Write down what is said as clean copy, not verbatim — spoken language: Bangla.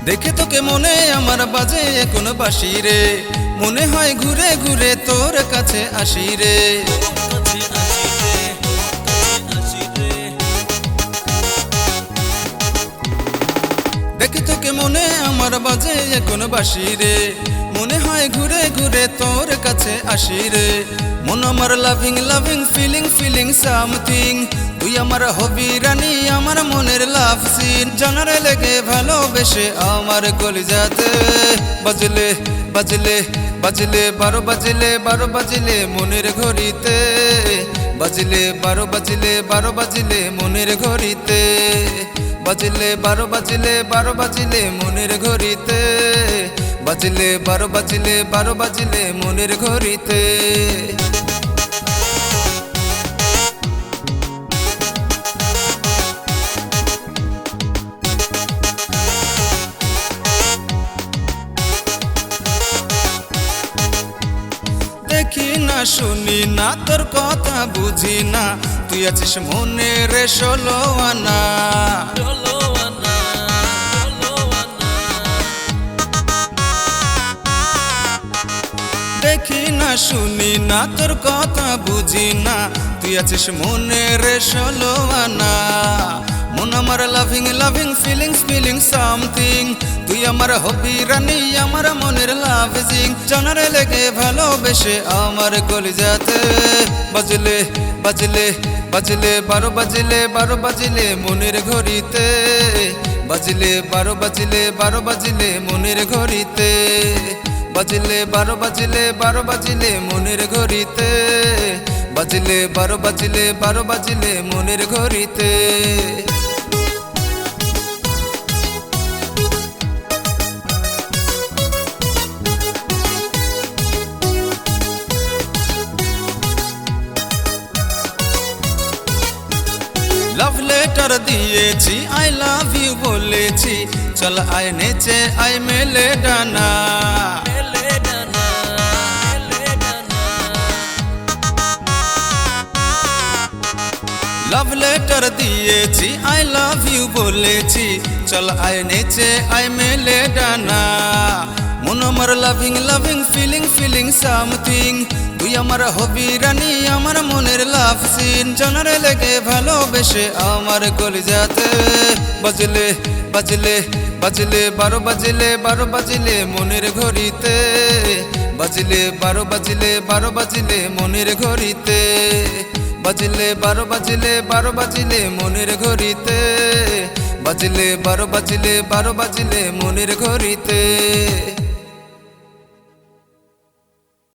দেখে তোকে মনে আমার বাজে এখন বাঁশি রে, মনে হয় ঘুরে ঘুরে তোর কাছে আসি রে। দেখে তোকে মনে আমার বাজে এখন বাঁশি রে, মনে হয় ঘুরে ঘুরে তোর কাছে আসি রে। মন আমার loving loving feeling feeling something, তুই আমার হবি রানী আমার মনের লাভ সিন। জানারে লেগে ভালোবেসে আমার কলিজাতে বাজলে বাজলে বাজলে 12 বাজলে 12 বাজলে মনের ঘড়িতে, বাজলে 12 বাজলে 12 বাজলে মনের ঘড়িতে, বাজলে 12 বাজলে 12 বাজলে মনের ঘড়িতে, বাজলে 12 বাজলে 12 বাজলে মনের ঘড়িতে। দেখি না শুনি না তোর কথা বুঝি না, তুই আছিস মনে রে 16 আনা। দেখি না শুনি না তোর কথা বুঝি না, তুই আছিস মনে রে 16 আনা। মন আমার loving loving feelings feeling something, তুই আমার হবি রানী আমার মনের লাভ সিং। জানারে লেগে ভালোবেসে আমার কলিজাতে বাজলে বাজলে বাজলে 12 বাজলে 12 বাজলে মনের ঘড়িতে, বাজলে 12 বাজলে 12 বাজলে মনের ঘড়িতে, বাজলে 12 বাজলে 12 বাজলে মনের ঘড়িতে, বাজলে 12 বাজলে 12 বাজলে মনের ঘড়িতে। লাভ লেটার দিয়েছি আই লাভ ইউ বলেছি, চল আয় নেচে আয় মেলে ডানা। লাভ লেটার দিয়েছি আই লাভ ইউ বলেছি, চল আয় নেচে আয় মেলে ডানা। মন আমার loving loving feeling feeling something, তুই আমার হবি রানী আমার মনের লাভ সিন। জানারে লেগে ভালোবেসে আমার কলিজাতে বাজলে বাজলে বাজলে 12 বাজলে 12 বাজলে মনের ঘড়িতে, বাজলে 12 বাজলে 12 বাজলে মনের ঘড়িতে, বাজলে 12 বাজলে 12 বাজলে মনের ঘড়িতে, বাজলে 12 বাজলে 12 বাজলে মনের ঘড়িতে।